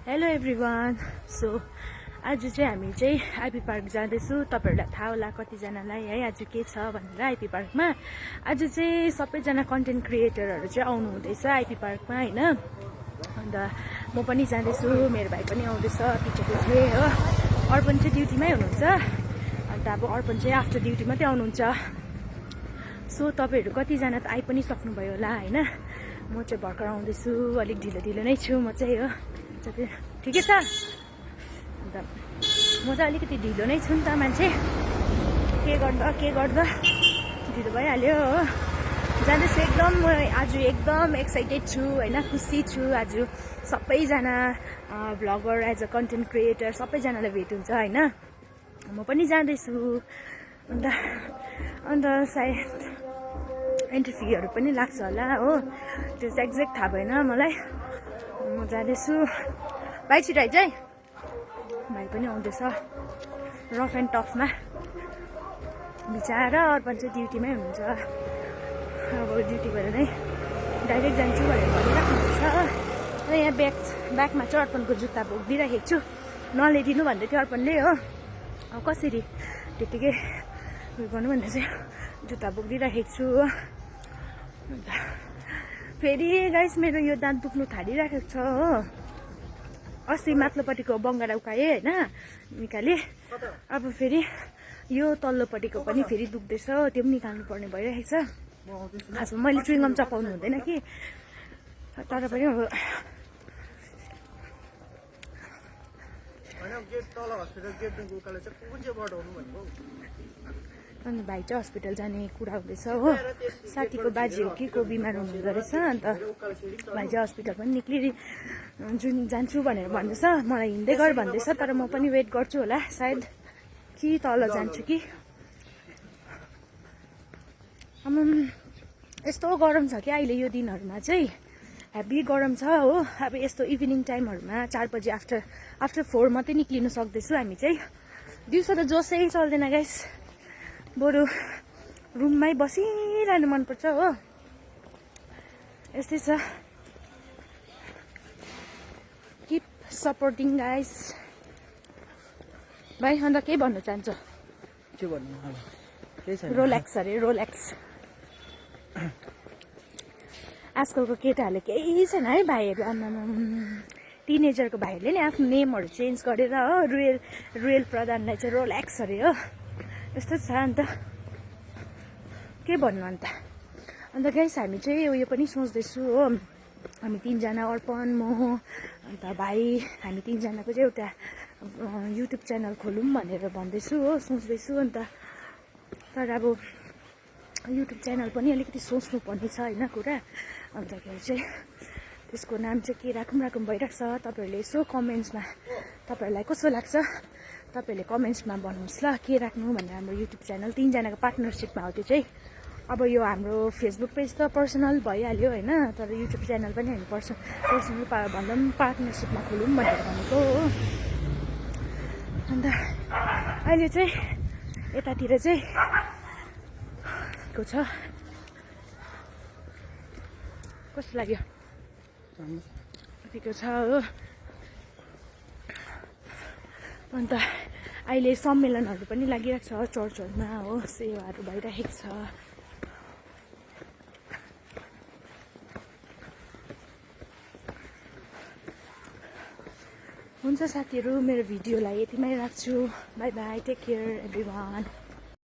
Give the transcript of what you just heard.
Hello everyone. So आज चाहिँ हामी चाहिँ आइपी पार्क जाँदैछु। तपाईँहरूलाई थाहा होला कतिजनालाई है आज के छ भनेर। आइपी पार्कमा आज चाहिँ सबैजना कन्टेन्ट क्रिएटरहरू चाहिँ आउनु हुँदैछ आइपी पार्कमा होइन। अन्त म पनि जाँदैछु, मेरो भाइ पनि आउँदैछ पिछेको चाहिँ हो। अर्पण चाहिँ ड्युटीमै हुनुहुन्छ, अन्त अब अर्पण चाहिँ आफ्टर ड्युटी मात्रै आउनुहुन्छ। सो तपाईँहरू कतिजना त आइ पनि सक्नुभयो होला होइन। म चाहिँ भर्खर आउँदैछु, अलिक ढिलो नै छु म चाहिँ हो। ठिकै छ। अन्त म चाहिँ अलिकति ढिलो नै छु नि त, मान्छे के गर्दा ढिलो भइहाल्यो हो। जाँदैछु एकदम, म आज एकदम एक्साइटेड छु होइन, खुसी छु। आज सबैजना vlogger as a content creator सबैजनालाई भेट हुन्छ होइन। म पनि जाँदैछु। अन्त सायद एन्ट्री फीहरू पनि लाग्छ होला हो, त्यो चाहिँ एक्ज्याक्ट थाहा भएन मलाई। म जाँदैछु। भाइ छिटो आइज है, भाइ पनि आउँदैछ रफ एन्ड टफमा। बिचारा अर्पण चाहिँ ड्युटीमै हुनुहुन्छ, अब ड्युटी भएर नै डाइरेक्ट जान्छु भनेर भनिराख्नुहुन्छ। र यहाँ ब्यागमा चाहिँ अर्पणको जुत्ता बोकिदिइराखेको छु, नल्याइदिनु भन्दै थियो अर्पणले हो। अब कसरी त्यतिकै उयो गर्नु भनेर चाहिँ जुत्ता बोकिदिइराखेको छु हो। अन्त फेरि गाइस मेरो यो दाँत दुख्नु थालिराखेको छ हो। अस्ति माथिल्लोपट्टिको बङ्गारा उकाएँ होइन निकालेँ, अब फेरि यो तल्लोपट्टिको पनि फेरि दुख्दैछ, त्यो पनि निकाल्नु पर्ने भइरहेको छ। खासमा मैले चुइङगम चपाउनु हुँदैन कि, तर पनि अब अनि भाइ चाहिँ हस्पिटल जाने कुरा हुँदैछ हो। साथीको बाजे हो कि को बिमार हुनुहुँदो रहेछ, अन्त भाइ चाहिँ हस्पिटल पनि जान्छु भनेर भन्दैछ। मलाई हिँड्दै गर भन्दैछ, तर म पनि वेट गर्छु होला, सायद कि तल जान्छु कि। यस्तो गरम छ क्या अहिले यो दिनहरूमा चाहिँ, हेभी गरम छ हो। अब यस्तो इभिनिङ टाइमहरूमा 4 बजी आफ्टर 4 मात्रै निक्लिनु सक्दैछु हामी चाहिँ। दिउँसो त जोसै चल्दैन गाइस, बरु रुममै बसिरहनु मनपर्छ हो। यस्तै छ। Keep supporting guys. भाइ अन्त के भन्नु चाहन्छ? के भन्नु, रोलेक्स अरे रोलेक्स। आजकलको केटाहरूले केही छैन है भाइहरू, आमामा टिनेजरको भाइहरूले नि आफ्नो नेमहरू चेन्ज गरेर हो, रुयल प्रधानलाई चाहिँ रोलेक्स अरे हो, यस्तो छ। अन्त के भन्नु अन्त गाइस हामी चाहिँ उयो पनि सोच्दैछु हो। हामी 3 जना, अर्पण, म अन्त भाइ, हामी 3 जनाको चाहिँ एउटा युट्युब च्यानल खोलौँ भनेर भन्दैछु हो, सोच्दैछु। अन्त तर अब युट्युब च्यानल पनि अलिकति सोच्नुपर्ने छ होइन कुरा। अन्तखेरि चाहिँ त्यसको नाम चाहिँ के राखौँ भइरहेको छ। तपाईँहरूले यसो कमेन्ट्समा तपाईँहरूलाई कस्तो लाग्छ तपाईँहरूले कमेन्ट्समा भन्नुहोस् ल, के राख्नु भनेर। हाम्रो युट्युब च्यानल 3 जनाको पार्टनरसिपमा हो त्यो चाहिँ। अब यो हाम्रो फेसबुक पेज त पर्सनल भइहाल्यो होइन, तर युट्युब च्यानल पनि हामी पर्सनल भन्दा पनि पार्टनरसिपमा खोलौँ भनेर भनेको हो। अन्त अहिले चाहिँ यतातिर चाहिँ को छ, कस्तो लाग्यो? यतिको छ हो। अन्त अहिले सम्मेलनहरू पनि लागिरहेको छ चर्चहरूमा हो, सेवाहरू भइरहेको छ। हुन्छ साथीहरू, मेरो भिडियोलाई यतिमै राख्छु। Bye bye, take care everyone.